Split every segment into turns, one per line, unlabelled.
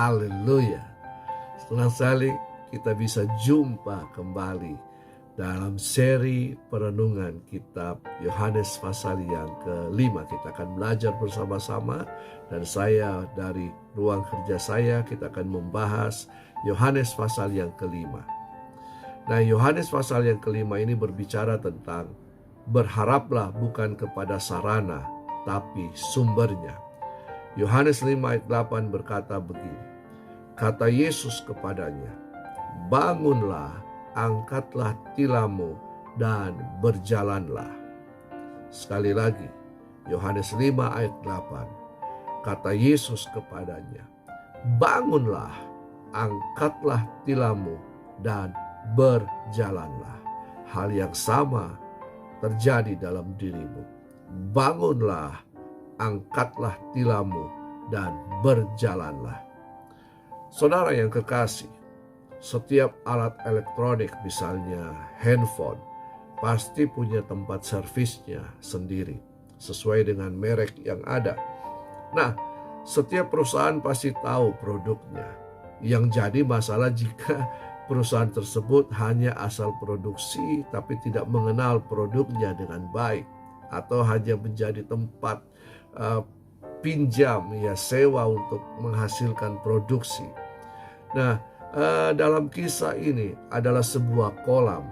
Haleluya. Senang sekali kita bisa jumpa kembali dalam seri perenungan kitab Yohanes pasal yang kelima. Kita akan belajar bersama-sama, dan saya dari ruang kerja saya, kita akan membahas Yohanes pasal yang kelima. Nah, Yohanes pasal yang kelima ini berbicara tentang berharaplah bukan kepada sarana, tapi sumbernya. Yohanes 5 ayat 8 berkata begini, kata Yesus kepadanya, bangunlah, angkatlah tilammu, dan berjalanlah. Sekali lagi, Yohanes 5 ayat 8, kata Yesus kepadanya, bangunlah, angkatlah tilammu, dan berjalanlah. Hal yang sama terjadi dalam dirimu. Bangunlah, angkatlah tilammu, dan berjalanlah. Saudara yang kekasih, setiap alat elektronik, misalnya handphone, pasti punya tempat servisnya sendiri sesuai dengan merek yang ada. Nah, setiap perusahaan pasti tahu produknya. Yang jadi masalah jika perusahaan tersebut hanya asal produksi tapi tidak mengenal produknya dengan baik, atau hanya menjadi tempat pinjam, sewa untuk menghasilkan produksi. Nah, dalam kisah ini adalah sebuah kolam,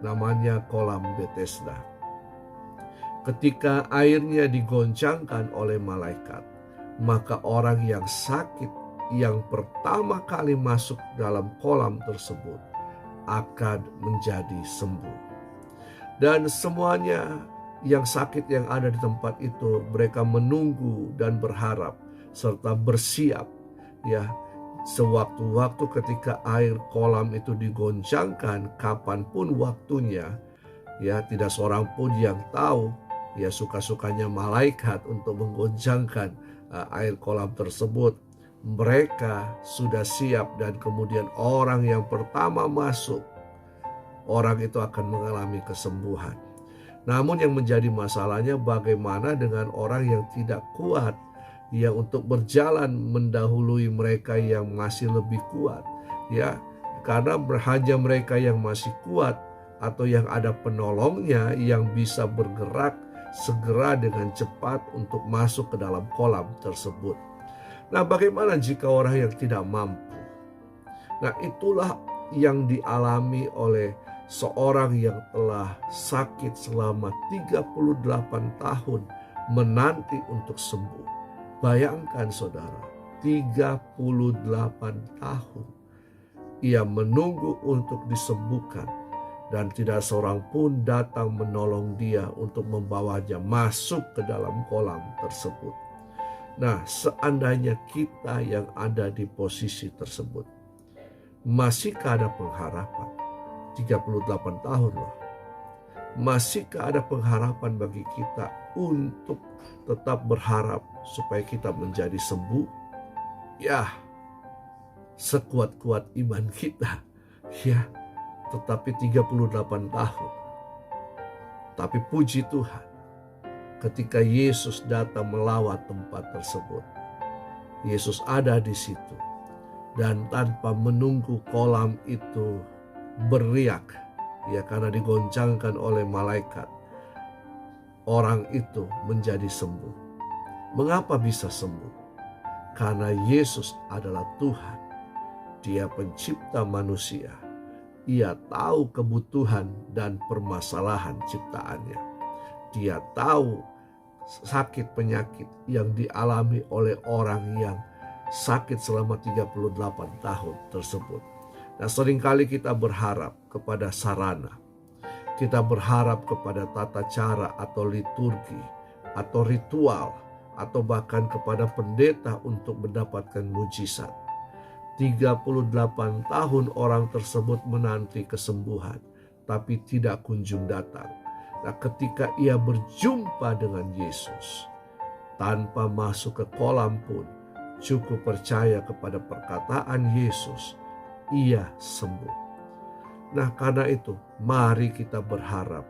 namanya kolam Bethesda. Ketika airnya digoncangkan oleh malaikat, maka orang yang sakit yang pertama kali masuk dalam kolam tersebut akan menjadi sembuh. Dan semuanya yang sakit yang ada di tempat itu, mereka menunggu dan berharap serta bersiap, sewaktu-waktu ketika air kolam itu digoncangkan, kapanpun waktunya, tidak seorang pun yang tahu, suka-sukanya malaikat untuk menggoncangkan air kolam tersebut. Mereka sudah siap, dan kemudian orang yang pertama masuk, orang itu akan mengalami kesembuhan. Namun yang menjadi masalahnya, bagaimana dengan orang yang tidak kuat, untuk berjalan mendahului mereka yang masih lebih kuat, karena hanya mereka yang masih kuat atau yang ada penolongnya yang bisa bergerak segera dengan cepat untuk masuk ke dalam kolam tersebut. Nah, bagaimana jika orang yang tidak mampu? Nah, itulah yang dialami oleh seorang yang telah sakit selama 38 tahun menanti untuk sembuh. Bayangkan saudara, 38 tahun ia menunggu untuk disembuhkan, dan tidak seorang pun datang menolong dia untuk membawanya masuk ke dalam kolam tersebut. Nah, seandainya kita yang ada di posisi tersebut, masihkah ada pengharapan? 38 tahun loh. Masihkah ada pengharapan bagi kita untuk tetap berharap supaya kita menjadi sembuh? Sekuat-kuat iman kita, tetapi 38 tahun. Tapi puji Tuhan, ketika Yesus datang melawat tempat tersebut, Yesus ada di situ, dan tanpa menunggu kolam itu beriak, karena digoncangkan oleh malaikat, orang itu menjadi sembuh. Mengapa bisa sembuh? Karena Yesus adalah Tuhan. Dia pencipta manusia. Ia tahu kebutuhan dan permasalahan ciptaannya. Dia tahu sakit penyakit yang dialami oleh orang yang sakit selama 38 tahun tersebut. Nah, seringkali kita berharap kepada sarana. Kita berharap kepada tata cara atau liturgi atau ritual, atau bahkan kepada pendeta untuk mendapatkan mujizat. 38 tahun orang tersebut menanti kesembuhan, tapi tidak kunjung datang. Nah, ketika ia berjumpa dengan Yesus, tanpa masuk ke kolam pun, cukup percaya kepada perkataan Yesus, ia sembuh. Nah, karena itu mari kita berharap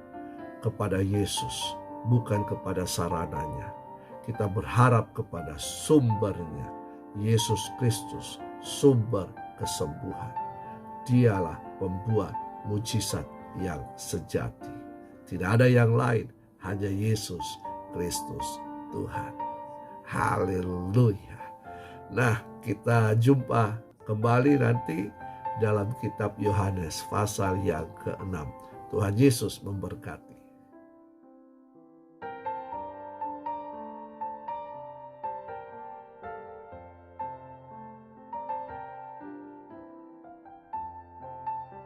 kepada Yesus, bukan kepada sarananya. Kita berharap kepada sumbernya, Yesus Kristus, sumber kesembuhan. Dialah pembuat mujizat yang sejati. Tidak ada yang lain, hanya Yesus Kristus Tuhan. Haleluya. Nah, kita jumpa kembali nanti dalam kitab Yohanes pasal yang ke-6. Tuhan Yesus memberkati.